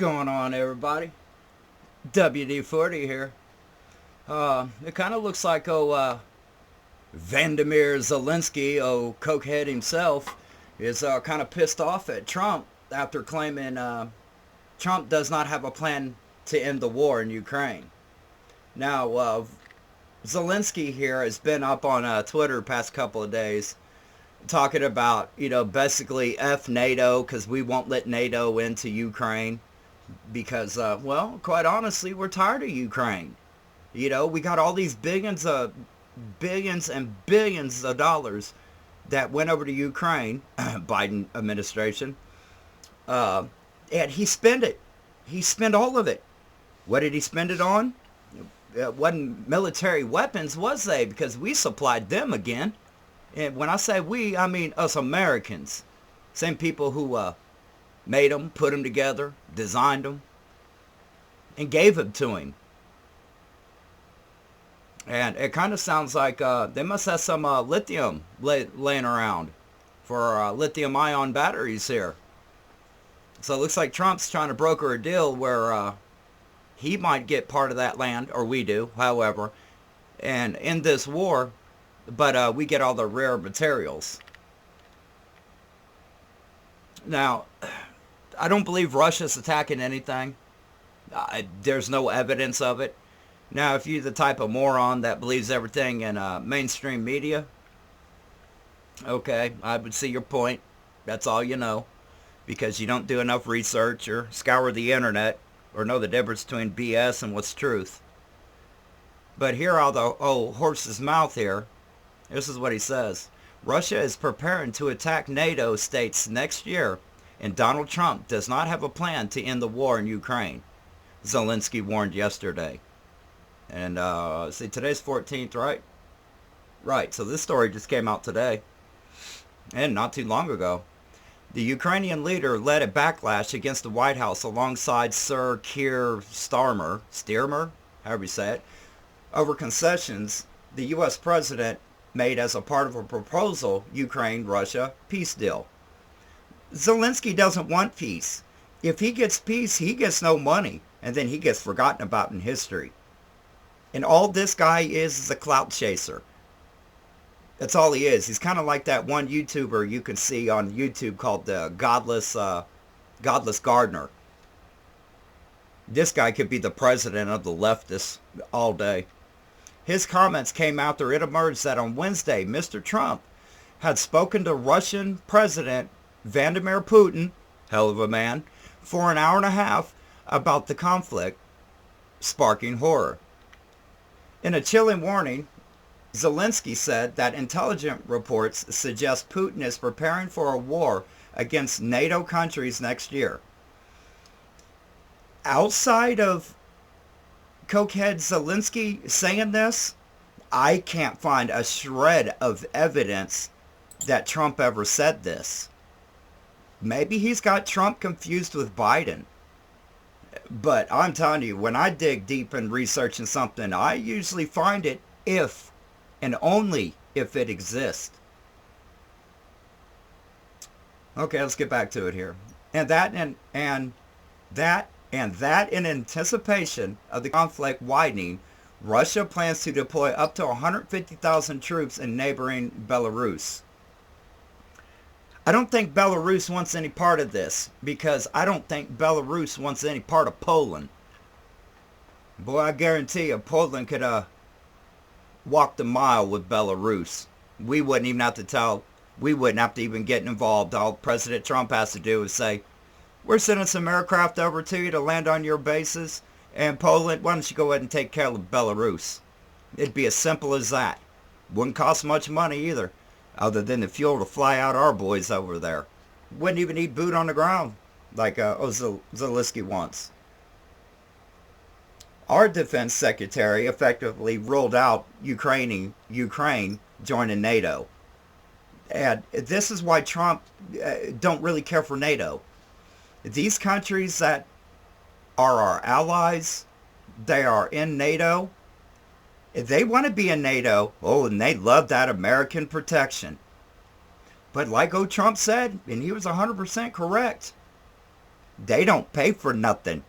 going on, everybody? WD-40 here. It kind of looks like Vladimir Zelensky, cokehead himself, is kind of pissed off at Trump after claiming Trump does not have a plan to end the war in Ukraine. Now, Zelensky here has been up on Twitter past couple of days talking about, basically F NATO because we won't let NATO into Ukraine because, quite honestly, we're tired of Ukraine. We got all these billions and billions of dollars that went over to Ukraine, Biden administration, and he spent it. He spent all of it. What did he spend it on? It wasn't military weapons, was they? Because we supplied them again. And when I say we, I mean us Americans. Same people who made them, put them together, designed them, and gave them to him. And it kind of sounds like they must have some lithium laying around for lithium-ion batteries here. So it looks like Trump's trying to broker a deal where he might get part of that land, or we do, however, and end this war, but we get all the rare materials. Now, I don't believe Russia's attacking anything. There's no evidence of it. Now, if you're the type of moron that believes everything in mainstream media, okay, I would see your point. That's all you know, because you don't do enough research or scour the internet or know the difference between BS and what's truth. But here out the horse's mouth here, this is what he says. Russia is preparing to attack NATO states next year, and Donald Trump does not have a plan to end the war in Ukraine, Zelensky warned yesterday. And see, today's 14th, right? Right, so this story just came out today, and not too long ago. The Ukrainian leader led a backlash against the White House alongside Sir Keir Starmer, however you say it, over concessions the U.S. president made as a part of a proposal Ukraine-Russia peace deal. Zelensky doesn't want peace. If he gets peace, he gets no money, and then he gets forgotten about in history. And all this guy is a clout chaser. That's all he is. He's kind of like that one YouTuber you can see on YouTube called the Godless Gardener. This guy could be the president of the leftists all day. His comments came after it emerged that on Wednesday, Mr. Trump had spoken to Russian President Vladimir Putin, hell of a man, for an hour and a half about the conflict, sparking horror. In a chilling warning, Zelensky said that intelligence reports suggest Putin is preparing for a war against NATO countries next year. Outside of cokehead Zelensky saying this, I can't find a shred of evidence that Trump ever said this. Maybe he's got Trump confused with Biden. But I'm telling you, when I dig deep in researching something, I usually find it if and only if it exists. Okay, let's get back to it here. And that in anticipation of the conflict widening, Russia plans to deploy up to 150,000 troops in neighboring Belarus. I don't think Belarus wants any part of this, because I don't think Belarus wants any part of Poland. Boy, I guarantee you, Poland could walk the mile with Belarus. We wouldn't even have to even get involved. All President Trump has to do is say, we're sending some aircraft over to you to land on your bases, and Poland, why don't you go ahead and take care of Belarus? It'd be as simple as that. Wouldn't cost much money either, other than the fuel to fly out our boys over there. Wouldn't even need boot on the ground like Zelensky wants. Our defense secretary effectively ruled out Ukraine joining NATO. And this is why Trump don't really care for NATO. These countries that are our allies, they are in NATO. If they want to be in NATO, and they love that American protection. But like Trump said, and he was 100% correct, They don't pay for nothing.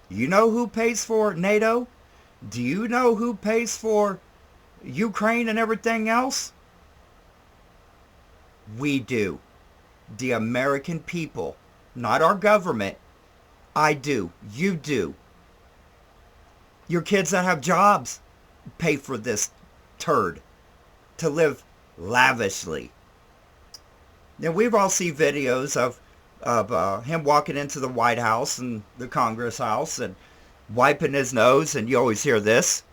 You know who pays for NATO? Do you know who pays for Ukraine and everything else? We do. The American people. Not our government. I do. You do. Your kids that have jobs pay for this turd to live lavishly. Now, we've all seen videos of him walking into the White House and the Congress House and wiping his nose, and you always hear this.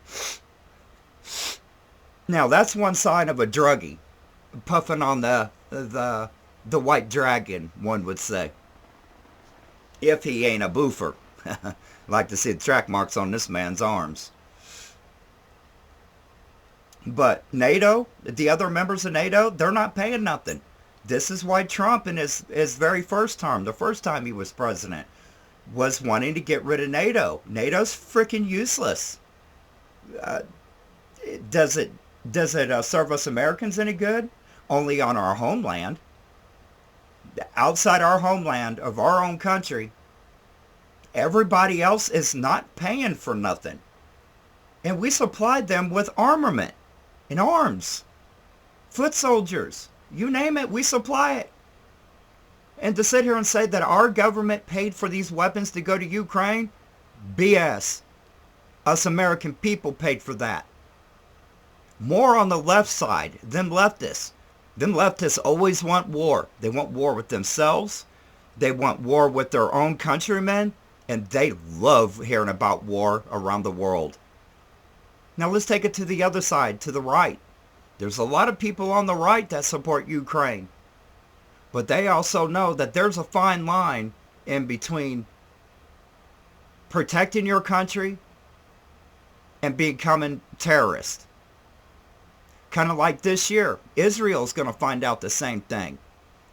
Now, that's one sign of a druggie, puffing on the white dragon, one would say. If he ain't a boofer. Like to see the track marks on this man's arms. But NATO, the other members of NATO, they're not paying nothing. This is why Trump in his very first term, the first time he was president, was wanting to get rid of NATO. NATO's freaking useless. Does it serve us Americans any good? Only on our homeland. Outside our homeland of our own country, everybody else is not paying for nothing. And we supplied them with armament and arms. Foot soldiers. You name it, we supply it. And to sit here and say that our government paid for these weapons to go to Ukraine? BS. Us American people paid for that. More on the left side, them leftists. Them leftists always want war. They want war with themselves. They want war with their own countrymen. And they love hearing about war around the world. Now let's take it to the other side, to the right. There's a lot of people on the right that support Ukraine. But they also know that there's a fine line in between protecting your country and becoming terrorist. Kind of like this year, Israel's going to find out the same thing.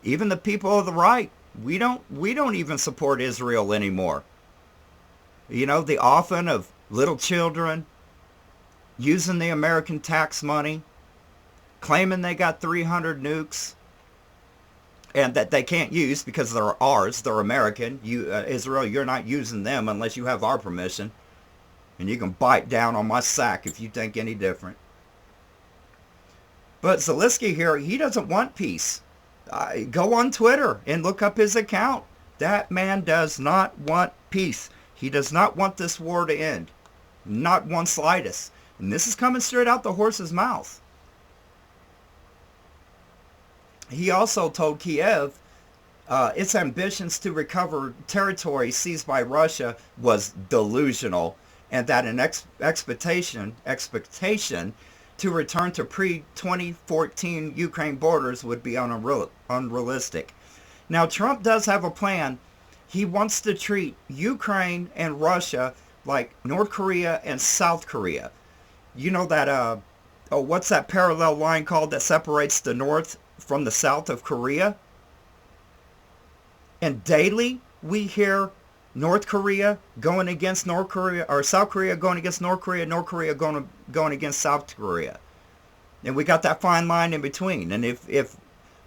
Even the people of the right, we don't even support Israel anymore. You know, the offing of little children using the American tax money, claiming they got 300 nukes, and that they can't use because they're ours, they're American. Israel, you're not using them unless you have our permission. And you can bite down on my sack if you think any different. But Zelensky here, he doesn't want peace. Go on Twitter and look up his account. That man does not want peace. He does not want this war to end. Not one slightest. And this is coming straight out the horse's mouth. He also told Kiev its ambitions to recover territory seized by Russia was delusional, and that an expectation to return to pre-2014 Ukraine borders would be unrealistic. Now, Trump does have a plan. He wants to treat Ukraine and Russia like North Korea and South Korea. You know that, what's that parallel line called that separates the North from the South of Korea? And daily we hear North Korea going against North Korea, or South Korea going against North Korea going against South Korea. And we got that fine line in between. And if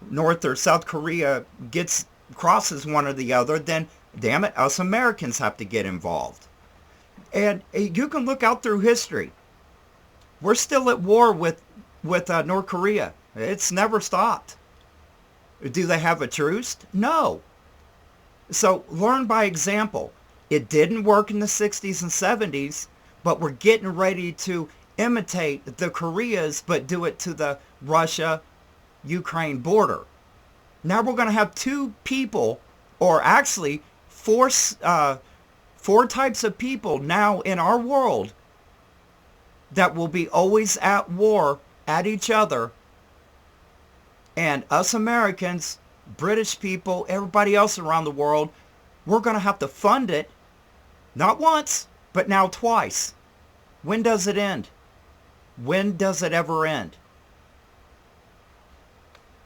North or South Korea crosses one or the other, then damn it, us Americans have to get involved. And you can look out through history. We're still at war with North Korea. It's never stopped. Do they have a truce? No. So learn by example. It didn't work in the 60s and 70s, but we're getting ready to imitate the Koreas, but do it to the Russia-Ukraine border. Now we're going to have two people, or actually four types of people now in our world that will be always at war at each other. And us Americans, British people, everybody else around the world, we're going to have to fund it, not once, but now twice. When does it end? When does it ever end?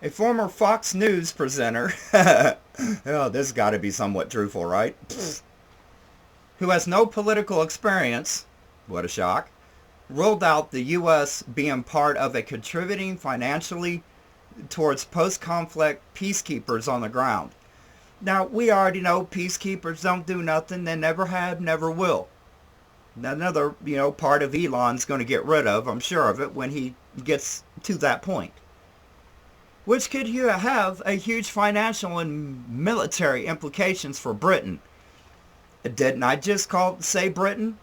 A former Fox News presenter, oh, this has got to be somewhat truthful, right? Who has no political experience, what a shock, ruled out the U.S. being part of a contributing financially towards post-conflict peacekeepers on the ground. Now, we already know peacekeepers don't do nothing. They never have, never will. Another, part of Elon's going to get rid of, I'm sure of it, when he gets to that point. Which could have a huge financial and military implications for Britain. Didn't I just say Britain?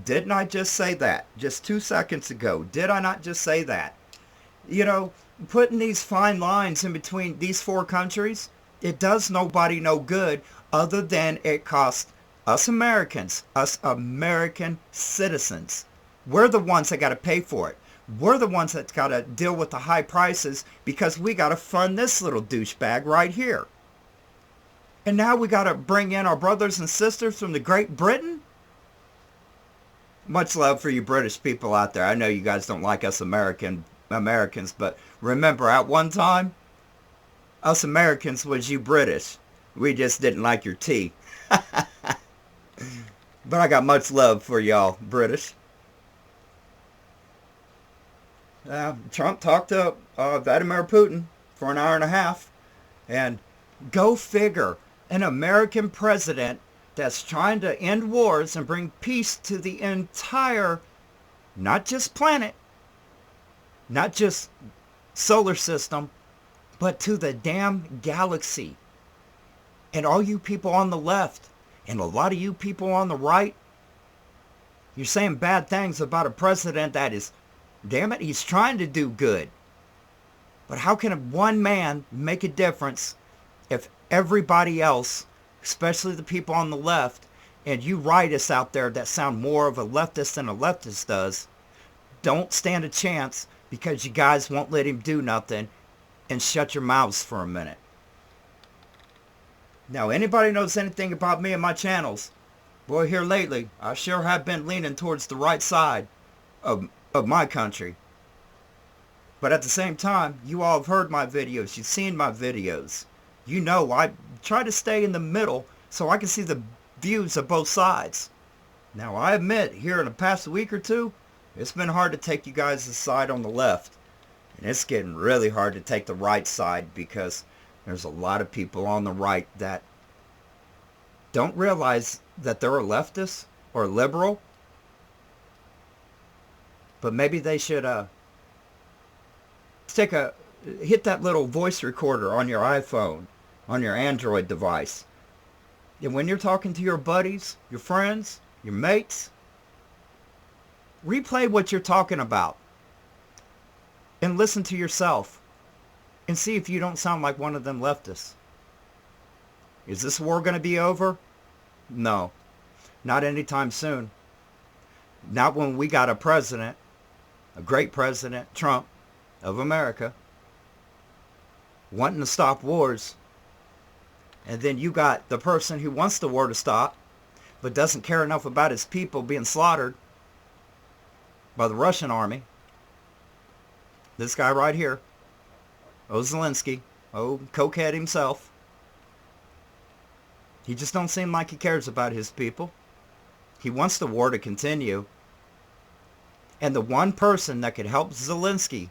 Didn't I just say that just 2 seconds ago? Did I not just say that? Putting these fine lines in between these four countries, it does nobody no good other than it costs us Americans, us American citizens. We're the ones that got to pay for it. We're the ones that got to deal with the high prices because we got to fund this little douchebag right here. And now we got to bring in our brothers and sisters from the Great Britain? Much love for you British people out there. I know you guys don't like us Americans, but remember, at one time, us Americans was you British. We just didn't like your tea. But I got much love for y'all British. Trump talked to Vladimir Putin for an hour and a half. And go figure, an American president that's trying to end wars and bring peace to the entire, not just planet, not just solar system, but to the damn galaxy. And all you people on the left, and a lot of you people on the right, you're saying bad things about a president that is, damn it, he's trying to do good. But how can one man make a difference if everybody else, especially the people on the left, and you rightists out there that sound more of a leftist than a leftist does, don't stand a chance because you guys won't let him do nothing, and shut your mouths for a minute. Now, anybody knows anything about me and my channels, boy, here lately, I sure have been leaning towards the right side of my country. But at the same time, you all have heard my videos, you've seen my videos. You know I try to stay in the middle so I can see the views of both sides. Now, I admit, here in the past week or two, it's been hard to take you guys' side on the left. And it's getting really hard to take the right side because there's a lot of people on the right that don't realize that they're a leftist or liberal. But maybe they should hit that little voice recorder on your iPhone, on your Android device. And when you're talking to your buddies, your friends, your mates, replay what you're talking about. And listen to yourself. And see if you don't sound like one of them leftists. Is this war going to be over? No. Not anytime soon. Not when we got a president, a great president, Trump, of America, wanting to stop wars. And then you got the person who wants the war to stop, but doesn't care enough about his people being slaughtered by the Russian army. This guy right here. Zelensky, cokehead himself. He just don't seem like he cares about his people. He wants the war to continue. And the one person that could help Zelensky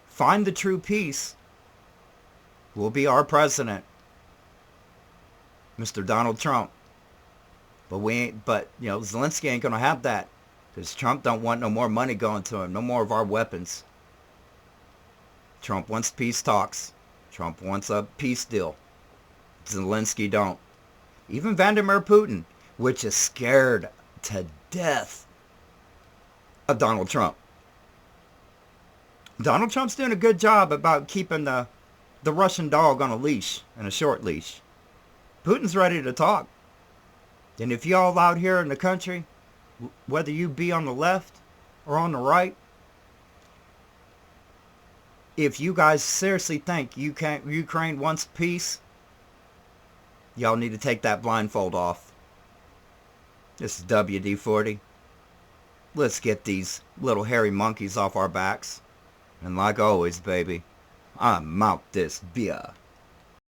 find the true peace will be our president, Mr. Donald Trump. But Zelensky ain't gonna have that because Trump don't want no more money going to him, no more of our weapons. Trump wants peace talks. Trump wants a peace deal. Zelensky don't. Even Vladimir Putin, which is scared to death of Donald Trump. Donald Trump's doing a good job about keeping the Russian dog on a leash, and a short leash. Putin's ready to talk. And if y'all out here in the country, whether you be on the left or on the right, if you guys seriously think Ukraine wants peace, y'all need to take that blindfold off. This is WD-40. Let's get these little hairy monkeys off our backs. And like always, baby, I'm out this beer.